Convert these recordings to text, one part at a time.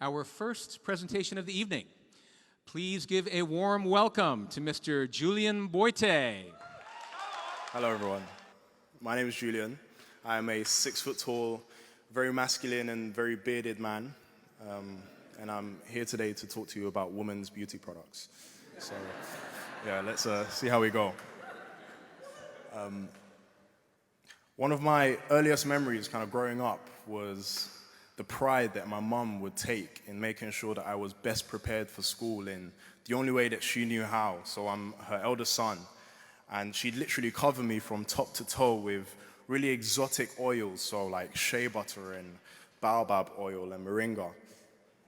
our first presentation of the evening. Please give a warm welcome to Mr. Julian Boite. Hello, everyone. My name is Julian. I am a 6 foot tall, very masculine and very bearded man. And I'm here today to talk to you about women's beauty products. So, yeah, let's see how we go. One of my earliest memories kind of growing up was the pride that my mum would take in making sure that I was best prepared for school in the only way that she knew how. So I'm her eldest son, and she'd literally cover me from top to toe with really exotic oils, so like shea butter and baobab oil and moringa.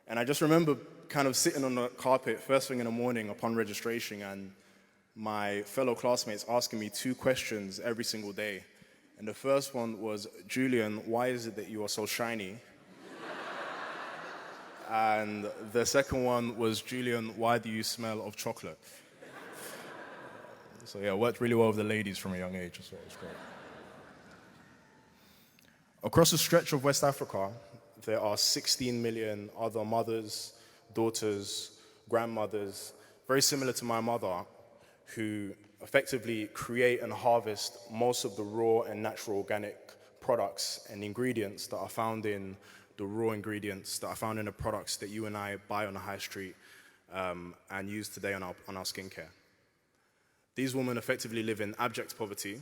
And I just remember kind of sitting on the carpet first thing in the morning upon registration, and my fellow classmates asking me 2 questions every single day. And the first one was, Julian, why is it that you are so shiny? And the second one was, Julian, why do you smell of chocolate? So yeah, worked really well with the ladies from a young age, so it was great. Across the stretch of West Africa, there are 16 million other mothers, daughters, grandmothers, very similar to my mother, who effectively create and harvest most of the raw and natural organic products and ingredients that are found in the raw ingredients that are found in the products that you and I buy on the high street and use today on our skincare. These women effectively live in abject poverty,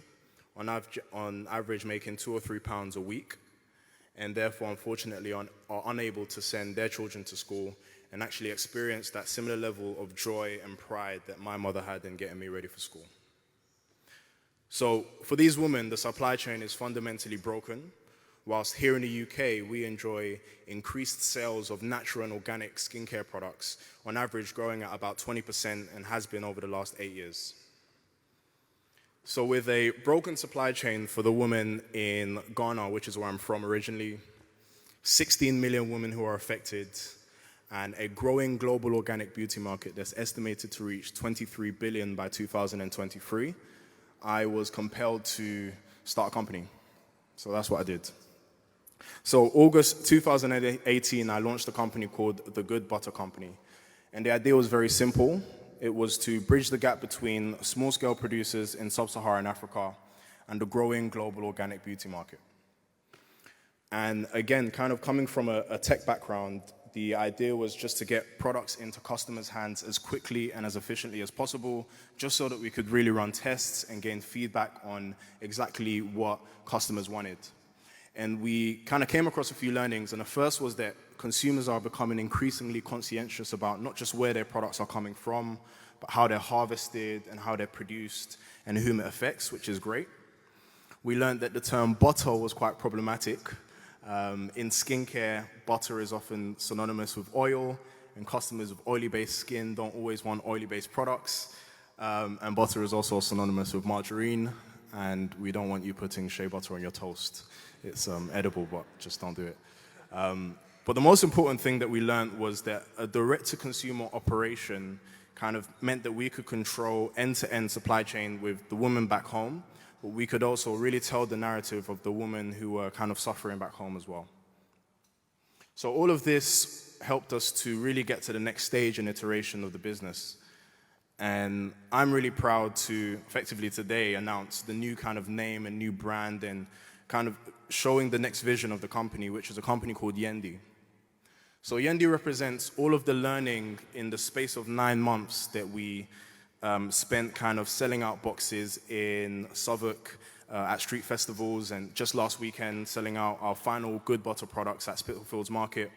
on average making 2 or 3 pounds a week, and therefore unfortunately are unable to send their children to school and actually experience that similar level of joy and pride that my mother had in getting me ready for school. So for these women, the supply chain is fundamentally broken, whilst here in the UK, we enjoy increased sales of natural and organic skincare products, on average growing at about 20% and has been over the last 8 years. So with a broken supply chain for the women in Ghana, which is where I'm from originally, 16 million women who are affected, and a growing global organic beauty market that's estimated to reach 23 billion by 2023, I was compelled to start a company. So that's what I did. So August 2018, I launched a company called The Good Butter Company. And the idea was very simple. It was to bridge the gap between small-scale producers in sub-Saharan Africa and the growing global organic beauty market. And again, kind of coming from a tech background, the idea was just to get products into customers' hands as quickly and as efficiently as possible, just so that we could really run tests and gain feedback on exactly what customers wanted. And we kind of came across a few learnings, and the first was that consumers are becoming increasingly conscientious about not just where their products are coming from, but how they're harvested and how they're produced and whom it affects, which is great. We learned that the term butter was quite problematic. In skincare, butter is often synonymous with oil, and customers with oily-based skin don't always want oily-based products. And butter is also synonymous with margarine, and we don't want you putting shea butter on your toast. It's edible, but just don't do it. But the most important thing that we learned was that a direct-to-consumer operation kind of meant that we could control end-to-end supply chain with the woman back home, but we could also really tell the narrative of the women who were kind of suffering back home as well. So all of this helped us to really get to the next stage and iteration of the business. And I'm really proud to effectively today announce the new kind of name and new brand and kind of showing the next vision of the company, which is a company called Yendi. So Yendi represents all of the learning in the space of 9 months that we spent kind of selling out boxes in Southwark at street festivals, and just last weekend selling out our final Good Butter products at Spitalfields Market.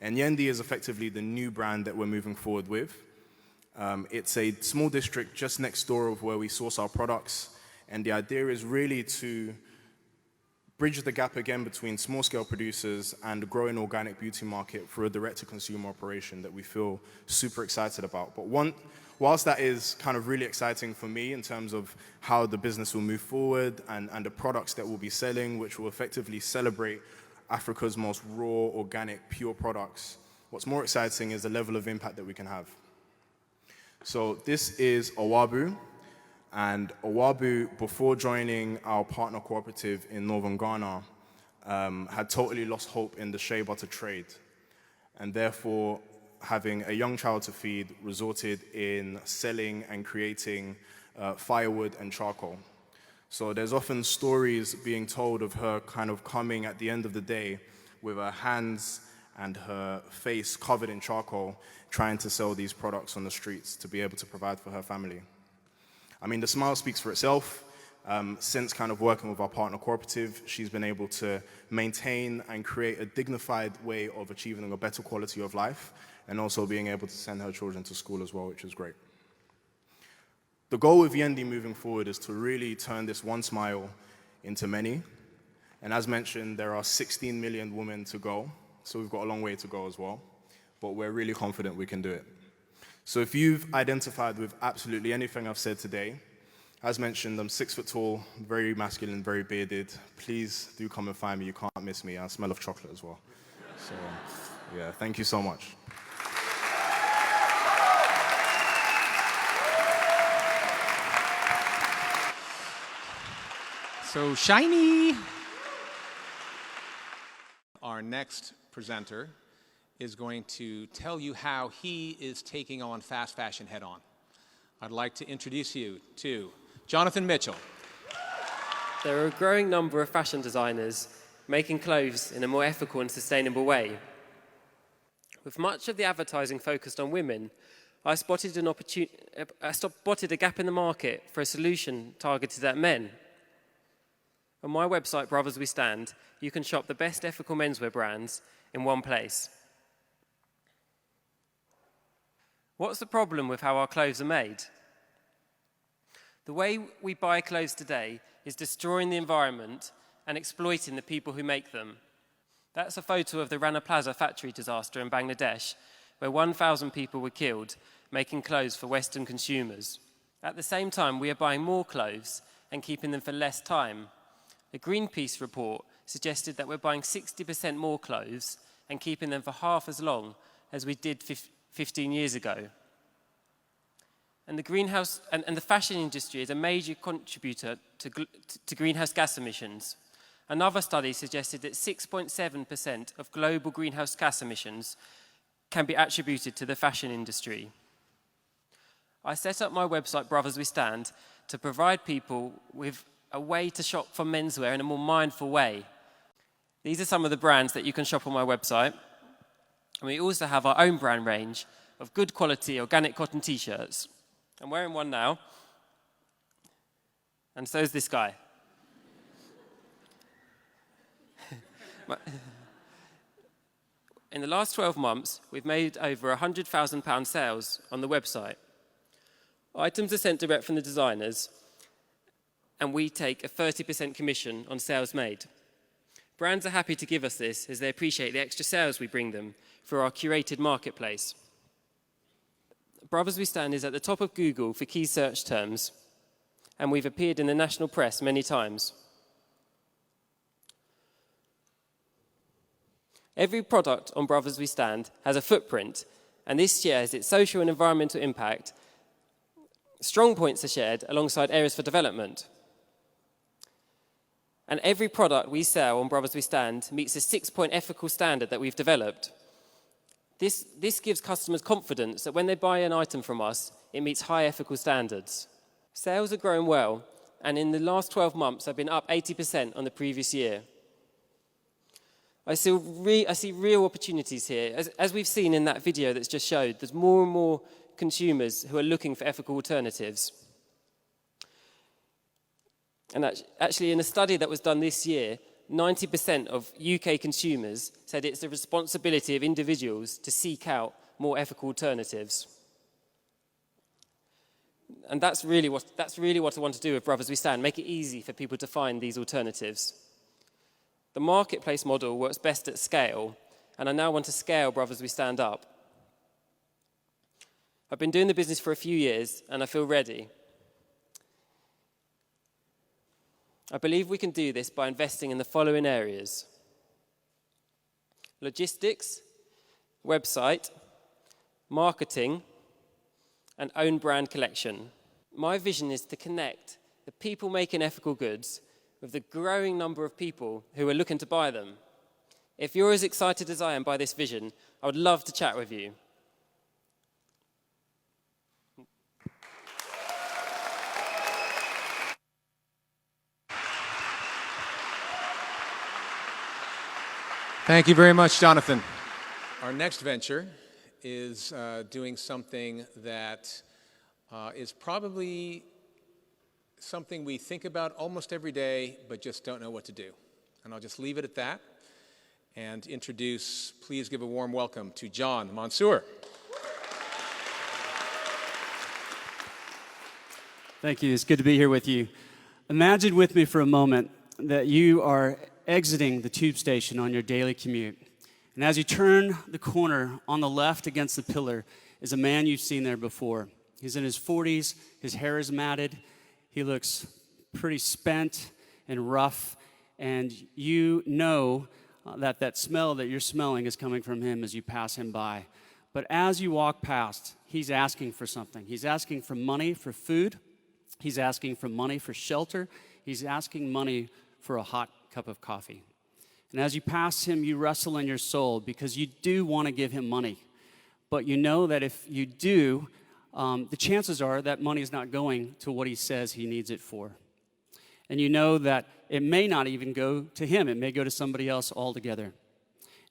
And Yendi is effectively the new brand that we're moving forward with. It's a small district just next door of where we source our products, and the idea is really to bridge the gap again between small-scale producers and the growing organic beauty market through a direct-to-consumer operation that we feel super excited about. But whilst that is kind of really exciting for me in terms of how the business will move forward and the products that we'll be selling, which will effectively celebrate Africa's most raw, organic, pure products, what's more exciting is the level of impact that we can have. So this is Owabu. And Owabu, before joining our partner cooperative in northern Ghana, had totally lost hope in the shea butter trade. and therefore, having a young child to feed, resulted in selling and creating firewood and charcoal. So there's often stories being told of her kind of coming at the end of the day with her hands and her face covered in charcoal, trying to sell these products on the streets to be able to provide for her family. I mean, the smile speaks for itself. Since kind of working with our partner cooperative, she's been able to maintain and create a dignified way of achieving a better quality of life, and also being able to send her children to school as well, which is great. The goal with Yendi moving forward is to really turn this one smile into many. And as mentioned, there are 16 million women to go, so we've got a long way to go as well, but we're really confident we can do it. So if you've identified with absolutely anything I've said today, as mentioned, I'm 6 foot tall, very masculine, very bearded. Please do come and find me, you can't miss me. I smell of chocolate as well. So yeah, thank you so much. So shiny. Our next presenter is going to tell you how he is taking on fast fashion head on. I'd like to introduce you to Jonathan Mitchell. There are a growing number of fashion designers making clothes in a more ethical and sustainable way. With much of the advertising focused on women, I spotted a gap in the market for a solution targeted at men. On my website, Brothers We Stand, you can shop the best ethical menswear brands in one place. What's the problem with how our clothes are made? The way we buy clothes today is destroying the environment and exploiting the people who make them. That's a photo of the Rana Plaza factory disaster in Bangladesh, where 1,000 people were killed making clothes for Western consumers. At the same time, we are buying more clothes and keeping them for less time. A Greenpeace report suggested that we're buying 60% more clothes and keeping them for half as long as we did 15 years ago. And the fashion industry is a major contributor to greenhouse gas emissions. Another study suggested that 6.7% of global greenhouse gas emissions can be attributed to the fashion industry. I set up my website, Brothers We Stand, to provide people with a way to shop for menswear in a more mindful way. These are some of the brands that you can shop on my website. And we also have our own brand range of good quality organic cotton t-shirts. I'm wearing one now, and so is this guy. In the last 12 months, we've made over £100,000 sales on the website. Items are sent direct from the designers, and we take a 30% commission on sales made. Brands are happy to give us this as they appreciate the extra sales we bring them through our curated marketplace. Brothers We Stand is at the top of Google for key search terms, and we've appeared in the national press many times. Every product on Brothers We Stand has a footprint, and this shares its social and environmental impact. Strong points are shared alongside areas for development. And every product we sell on Brothers We Stand meets a 6-point ethical standard that we've developed. This gives customers confidence that when they buy an item from us, it meets high ethical standards. Sales are growing well, and in the last 12 months, have been up 80% on the previous year. I see real opportunities here. As we've seen in that video that's just showed, there's more and more consumers who are looking for ethical alternatives. And actually, in a study that was done this year, 90% of UK consumers said it's the responsibility of individuals to seek out more ethical alternatives. And that's really what I want to do with Brothers We Stand, make it easy for people to find these alternatives. The marketplace model works best at scale, and I now want to scale Brothers We Stand up. I've been doing the business for a few years, and I feel ready. I believe we can do this by investing in the following areas: logistics, website, marketing, and own brand collection. My vision is to connect the people making ethical goods with the growing number of people who are looking to buy them. If you're as excited as I am by this vision, I would love to chat with you. Thank you very much, Jonathan. Our next venture is doing something that is probably something we think about almost every day, but just don't know what to do. And I'll just leave it at that and introduce, please give a warm welcome to John Mansour. Thank you. It's good to be here with you. Imagine with me for a moment that you are exiting the tube station on your daily commute. And as you turn the corner, on the left against the pillar is a man you've seen there before. He's in his 40s, his hair is matted, he looks pretty spent and rough, and you know that smell that you're smelling is coming from him as you pass him by. But as you walk past, he's asking for something. He's asking for money for food, he's asking for money for shelter, he's asking money for a hot cup of coffee. And as you pass him, you wrestle in your soul because you do want to give him money. But you know that if you do, the chances are that money is not going to what he says he needs it for. And you know that it may not even go to him. It may go to somebody else altogether.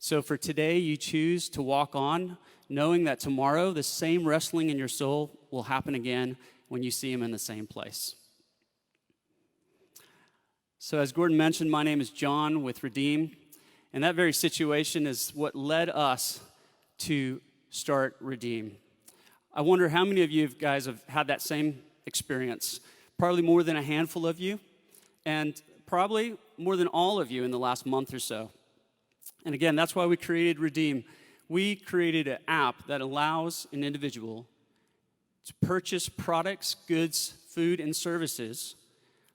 So for today, you choose to walk on, knowing that tomorrow the same wrestling in your soul will happen again when you see him in the same place. So as Gordon mentioned, my name is John with Redeem, and that very situation is what led us to start Redeem. I wonder how many of you guys have had that same experience. Probably more than a handful of you, and probably more than all of you in the last month or so. And again, that's why we created Redeem. We created an app that allows an individual to purchase products, goods, food, and services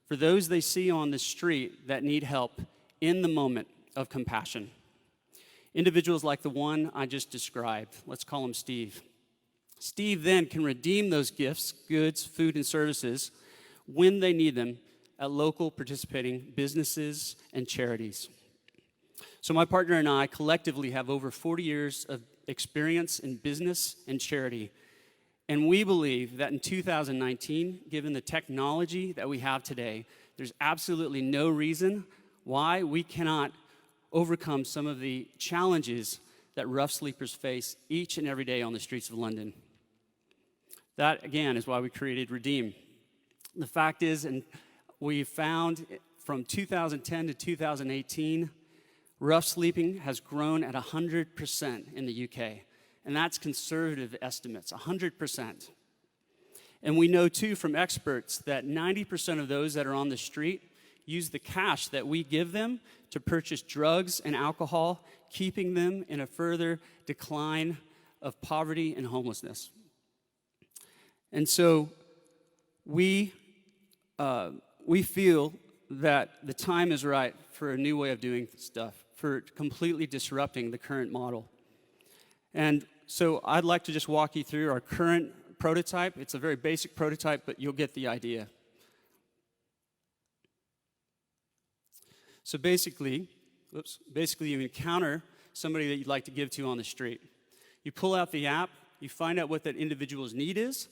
for those they see on the street that need help in the moment of compassion. Individuals like the one I just described. Let's call him Steve. Steve then can redeem those gifts, goods, food, and services when they need them at local participating businesses and charities. So my partner and I collectively have over 40 years of experience in business and charity. And we believe that in 2019, given the technology that we have today, there's absolutely no reason why we cannot overcome some of the challenges that rough sleepers face each and every day on the streets of London. That, again, is why we created Redeem. The fact is, and we found from 2010 to 2018, rough sleeping has grown at 100% in the UK. And that's conservative estimates, 100%. And we know, too, from experts that 90% of those that are on the street use the cash that we give them to purchase drugs and alcohol, keeping them in a further decline of poverty and homelessness. And so we feel that the time is right for a new way of doing stuff, for completely disrupting the current model. And so I'd like to just walk you through our current prototype. It's a very basic prototype, but you'll get the idea. So basically you encounter somebody that you'd like to give to on the street. You pull out the app, you find out what that individual's need is,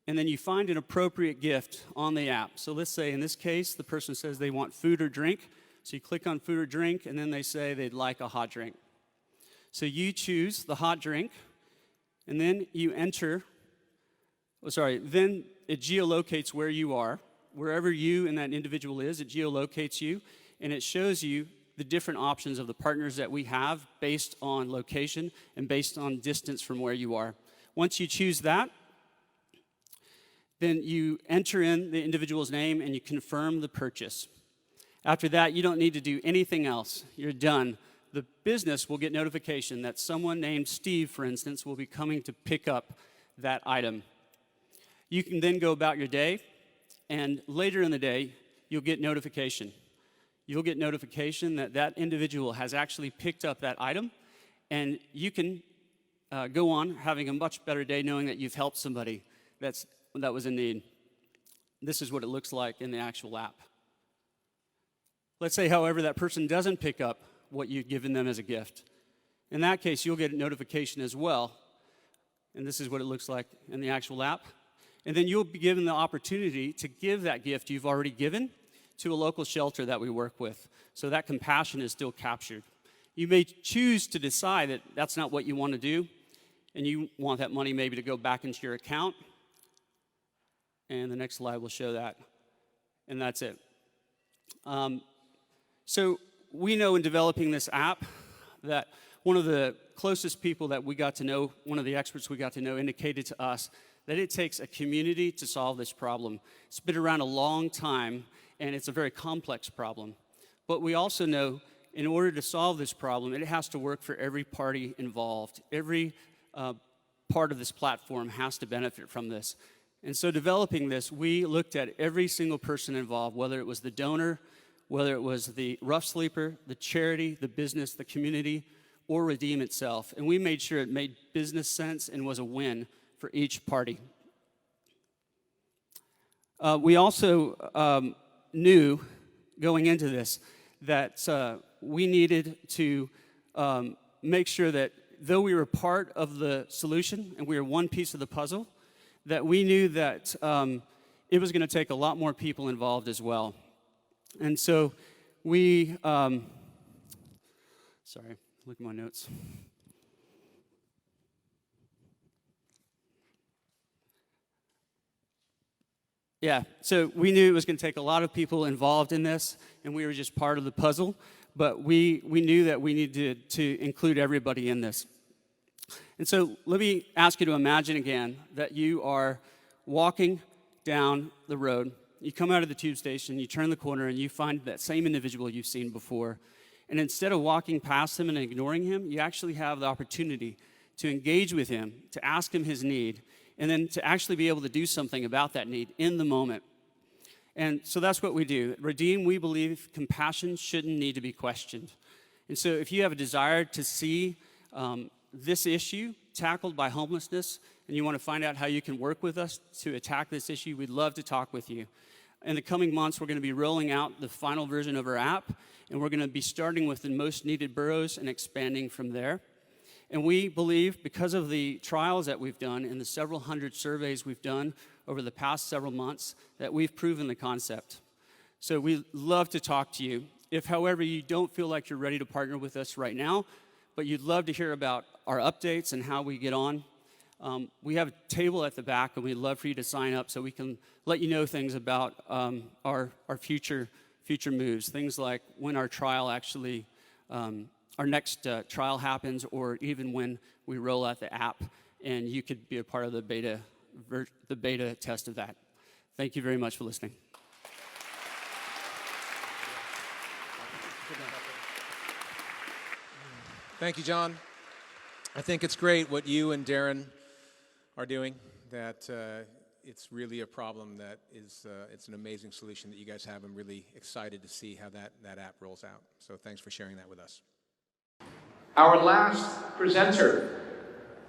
and then you find an appropriate gift on the app. So let's say in this case, the person says they want food or drink. So you click on food or drink, and then they say they'd like a hot drink. So you choose the hot drink, and then you enter, then it geolocates where you are. Wherever you and that individual is, it geolocates you, and it shows you the different options of the partners that we have based on location and based on distance from where you are. Once you choose that, then you enter in the individual's name and you confirm the purchase. After that, you don't need to do anything else. You're done. The business will get notification that someone named Steve, for instance, will be coming to pick up that item. You can then go about your day, and later in the day, you'll get notification. You'll get notification that that individual has actually picked up that item, and you can go on having a much better day knowing that you've helped somebody that was in need. This is what it looks like in the actual app. Let's say, however, that person doesn't pick up what you've given them as a gift. In that case, you'll get a notification as well. And this is what it looks like in the actual app. And then you'll be given the opportunity to give that gift you've already given to a local shelter that we work with. So that compassion is still captured. You may choose to decide that that's not what you want to do, and you want that money maybe to go back into your account. And the next slide will show that. And that's it. So we know in developing this app that one of the closest people that we got to know, one of the experts we got to know, indicated to us that it takes a community to solve this problem. It's been around a long time, and it's a very complex problem. But we also know in order to solve this problem, it has to work for every party involved. Every part of this platform has to benefit from this. And so developing this, we looked at every single person involved, whether it was the donor, whether it was the rough sleeper, the charity, the business, the community, or Redeem itself. And we made sure it made business sense and was a win for each party. We also knew going into this that we needed to make sure that though we were part of the solution and we were one piece of the puzzle, that we knew that it was going to take a lot more people involved as well. And so we, sorry, look at my notes. Yeah, so we knew it was going to take a lot of people involved in this, and we were just part of the puzzle, but we knew that we needed to include everybody in this. And so let me ask you to imagine again that you are walking down the road. You come out of the tube station, you turn the corner, and you find that same individual you've seen before. And instead of walking past him and ignoring him, you actually have the opportunity to engage with him, to ask him his need, and then to actually be able to do something about that need in the moment. And so that's what we do. At Redeem, we believe compassion shouldn't need to be questioned. And so if you have a desire to see this issue tackled by homelessness, and you want to find out how you can work with us to attack this issue, we'd love to talk with you. In the coming months, we're going to be rolling out the final version of our app, and we're going to be starting with the most needed boroughs and expanding from there. And we believe, because of the trials that we've done and the several hundred surveys we've done over the past several months, that we've proven the concept. So we'd love to talk to you. If, however, you don't feel like you're ready to partner with us right now, but you'd love to hear about our updates and how we get on, we have a table at the back, and we'd love for you to sign up so we can let you know things about our future moves, things like when our trial actually, our next trial happens, or even when we roll out the app, and you could be a part of the beta test of that. Thank you very much for listening. Thank you, John. I think it's great what you and Darren are doing, that it's really a problem that is, it's an amazing solution that you guys have. I'm really excited to see how that app rolls out. So thanks for sharing that with us. Our last presenter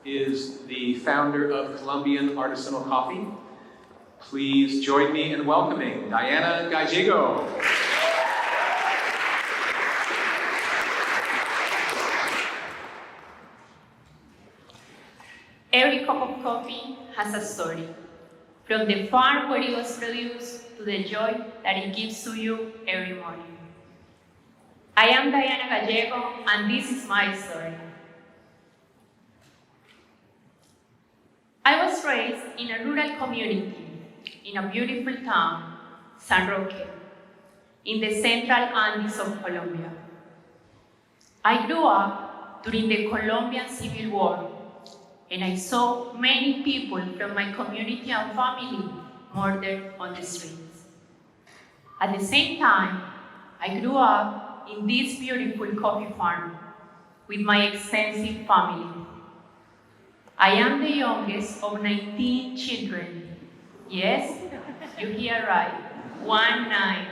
is the founder of Colombian Artisanal Coffee. Please join me in welcoming Diana Gallego. Every cup of coffee has a story, from the farm where it was produced to the joy that it gives to you every morning. I am Diana Gallego, and this is my story. I was raised in a rural community in a beautiful town, San Roque, in the central Andes of Colombia. I grew up during the Colombian Civil War, and I saw many people from my community and family murdered on the streets. At the same time, I grew up in this beautiful coffee farm with my extensive family. I am the youngest of 19 children. Yes, you hear right, 19.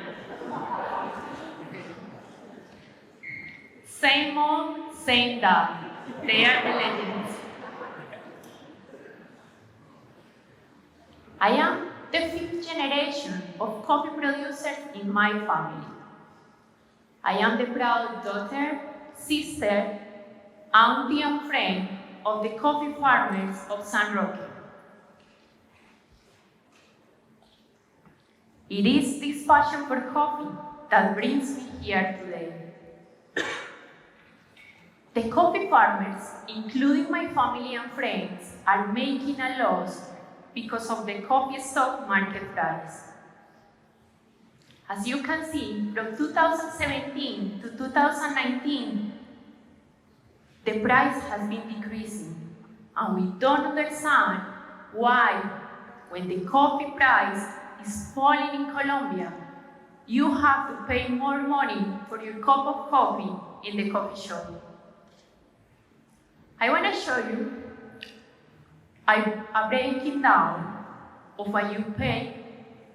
Same mom, same dad. They are the legends. I am the 5th generation of coffee producers in my family. I am the proud daughter sister, auntie, and friend of the coffee farmers of San Roque. It is this passion for coffee that brings me here today. The coffee farmers, including my family and friends, are making a loss because of the coffee stock market price. As you can see, from 2017 to 2019, the price has been decreasing, and we don't understand why, when the coffee price is falling in Colombia, you have to pay more money for your cup of coffee in the coffee shop. I want to show you a breaking down of what you pay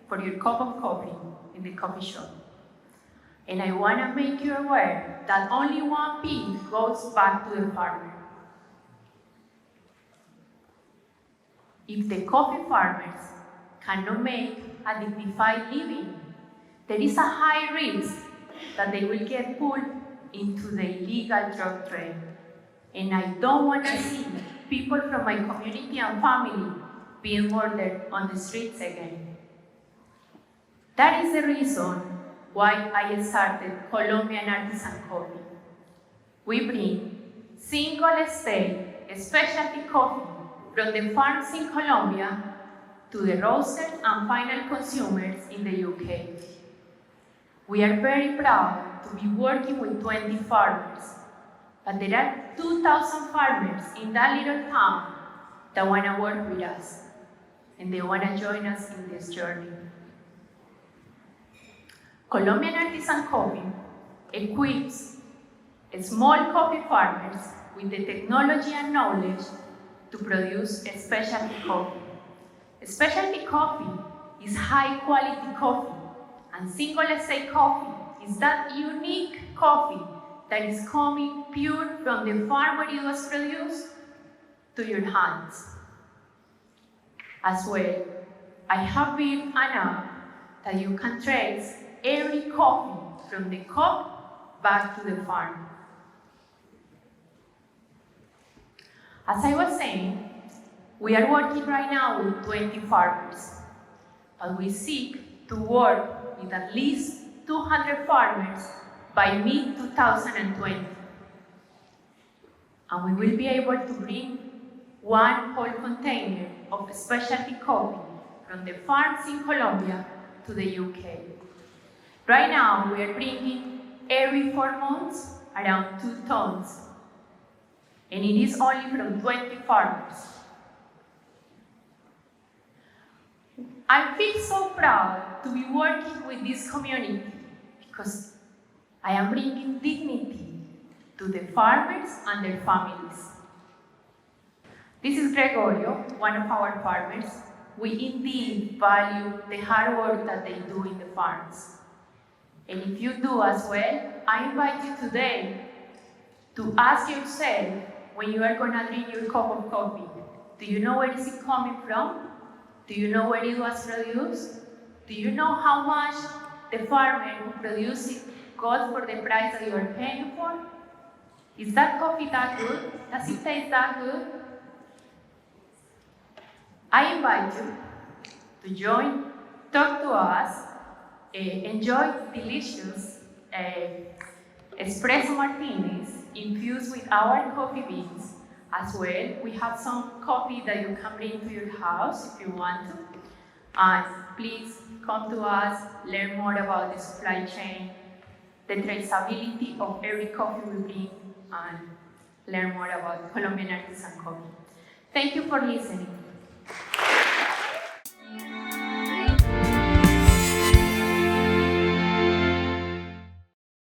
for your cup of coffee in the coffee shop. And I want to make you aware that only 1 piece goes back to the farmer. If the coffee farmers cannot make a dignified living, there is a high risk that they will get pulled into the illegal drug trade. And I don't want to see people from my community and family being murdered on the streets again. That is the reason why I started Colombian Artisan Coffee. We bring single estate specialty coffee from the farms in Colombia to the roasters and final consumers in the UK. We are very proud to be working with 20 farmers, but there are 2,000 farmers in that little town that want to work with us, and they want to join us in this journey. Colombian Artisan Coffee equips small coffee farmers with the technology and knowledge to produce a specialty coffee. Specialty coffee is high quality coffee, and single estate coffee is that unique coffee that is coming pure from the farm where it was produced to your hands. As well, I have built an app that you can trace every coffee from the cup back to the farm. As I was saying, we are working right now with 20 farmers, but we seek to work with at least 200 farmers by mid-2020. And we will be able to bring one whole container of specialty coffee from the farms in Colombia to the UK. Right now, we are bringing every 4 months around 2 tons, and it is only from 20 farmers. I feel so proud to be working with this community because I am bringing dignity to the farmers and their families. This is Gregorio, one of our farmers. We indeed value the hard work that they do in the farms. And if you do as well, I invite you today to ask yourself when you are going to drink your cup of coffee, do you know where is it coming from? Do you know where it was produced? Do you know how much the farmer who produced it got for the price that you are paying for? Is that coffee that good? Does it taste that good? I invite you to join, talk to us, enjoy delicious espresso martinis infused with our coffee beans. As well, we have some coffee that you can bring to your house if you want to. And please come to us, learn more about the supply chain, the traceability of every coffee we bring, and learn more about Colombian Artisan Coffee. Thank you for listening.